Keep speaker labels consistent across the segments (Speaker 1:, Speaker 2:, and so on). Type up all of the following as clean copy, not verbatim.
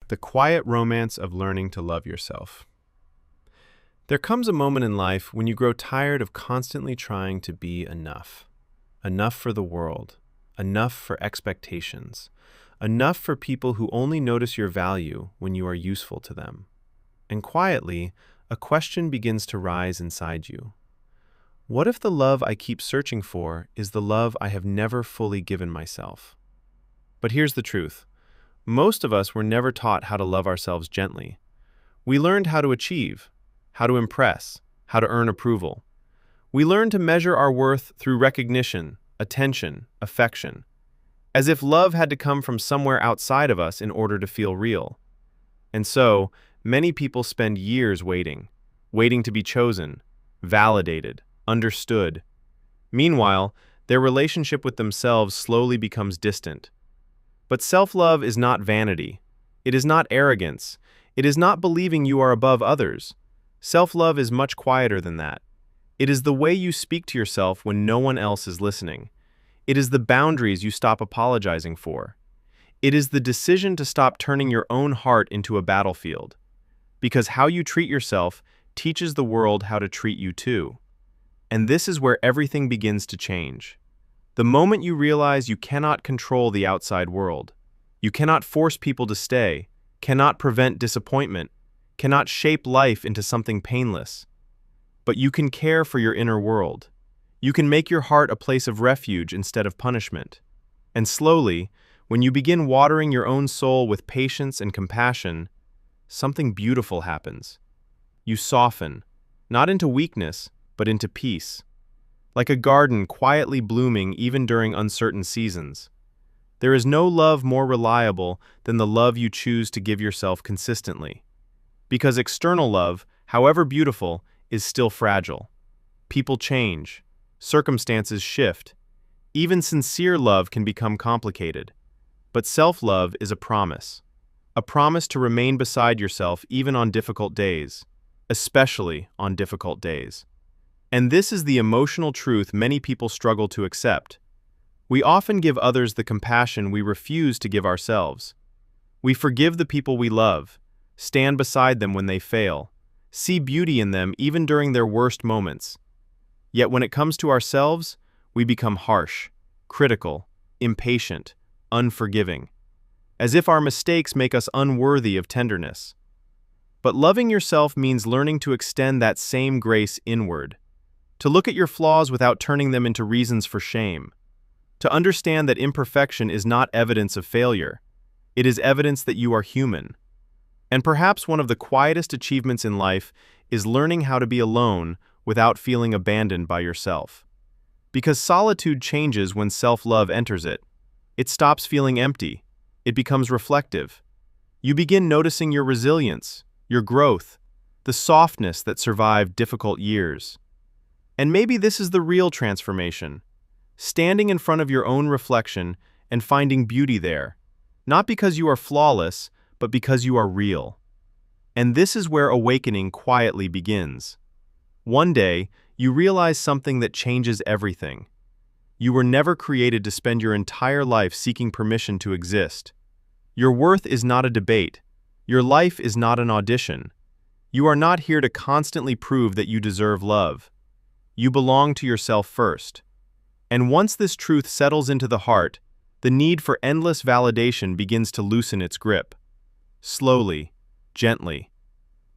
Speaker 1: The quiet romance of learning to love yourself. There comes a moment in life when you grow tired of constantly trying to be enough. Enough for the world, enough for expectations, enough for people who only notice your value when you are useful to them. And quietly, a question begins to rise inside you. What if the love I keep searching for is the love I have never fully given myself? But here's the truth. Most of us were never taught how to love ourselves gently. We learned how to achieve, how to impress, how to earn approval. We learned to measure our worth through recognition, attention, affection, as if love had to come from somewhere outside of us in order to feel real. And so, many people spend years waiting to be chosen, validated, understood. Meanwhile, their relationship with themselves slowly becomes distant. But self-love is not vanity. It is not arrogance. It is not believing you are above others. Self-love is much quieter than that. It is the way you speak to yourself when no one else is listening. It is the boundaries you stop apologizing for. It is the decision to stop turning your own heart into a battlefield. Because how you treat yourself teaches the world how to treat you too. And this is where everything begins to change. The moment you realize you cannot control the outside world, you cannot force people to stay, cannot prevent disappointment, cannot shape life into something painless. But you can care for your inner world. You can make your heart a place of refuge instead of punishment. And slowly, when you begin watering your own soul with patience and compassion, something beautiful happens. You soften, not into weakness, but into peace. Like a garden quietly blooming even during uncertain seasons. There is no love more reliable than the love you choose to give yourself consistently. Because external love, however beautiful, is still fragile. People change. Circumstances shift. Even sincere love can become complicated. But self-love is a promise. A promise to remain beside yourself even on difficult days. Especially on difficult days. And this is the emotional truth many people struggle to accept. We often give others the compassion we refuse to give ourselves. We forgive the people we love, stand beside them when they fail, see beauty in them even during their worst moments. Yet when it comes to ourselves, we become harsh, critical, impatient, unforgiving, as if our mistakes make us unworthy of tenderness. But loving yourself means learning to extend that same grace inward. To look at your flaws without turning them into reasons for shame. To understand that imperfection is not evidence of failure. It is evidence that you are human. And perhaps one of the quietest achievements in life is learning how to be alone without feeling abandoned by yourself. Because solitude changes when self-love enters it. It stops feeling empty. It becomes reflective. You begin noticing your resilience, your growth, the softness that survived difficult years. And maybe this is the real transformation. Standing in front of your own reflection and finding beauty there. Not because you are flawless, but because you are real. And this is where awakening quietly begins. One day, you realize something that changes everything. You were never created to spend your entire life seeking permission to exist. Your worth is not a debate. Your life is not an audition. You are not here to constantly prove that you deserve love. You belong to yourself first. And once this truth settles into the heart, the need for endless validation begins to loosen its grip. Slowly, gently.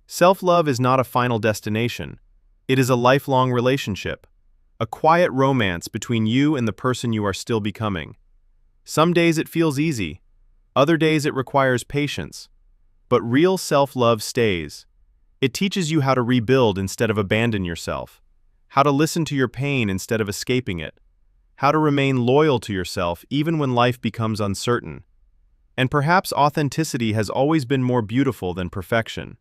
Speaker 1: Self-love is not a final destination. It is a lifelong relationship, a quiet romance between you and the person you are still becoming. Some days it feels easy, other days it requires patience. But real self-love stays. It teaches you how to rebuild instead of abandon yourself. How to listen to your pain instead of escaping it. How to remain loyal to yourself even when life becomes uncertain. And perhaps authenticity has always been more beautiful than perfection.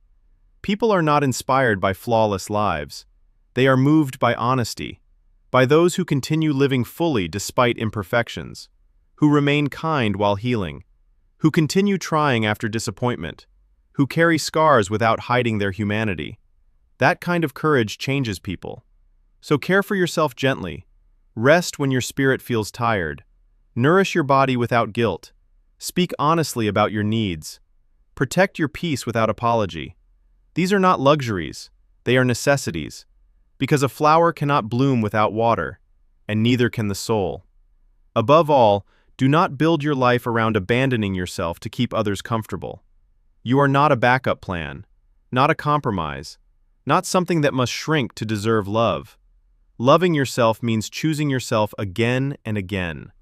Speaker 1: People are not inspired by flawless lives. They are moved by honesty, by those who continue living fully despite imperfections, who remain kind while healing, who continue trying after disappointment, who carry scars without hiding their humanity. That kind of courage changes people. So care for yourself gently. Rest when your spirit feels tired. Nourish your body without guilt. Speak honestly about your needs. Protect your peace without apology. These are not luxuries, they are necessities, because a flower cannot bloom without water, and neither can the soul. Above all, do not build your life around abandoning yourself to keep others comfortable. You are not a backup plan, not a compromise, not something that must shrink to deserve love. Loving yourself means choosing yourself again and again,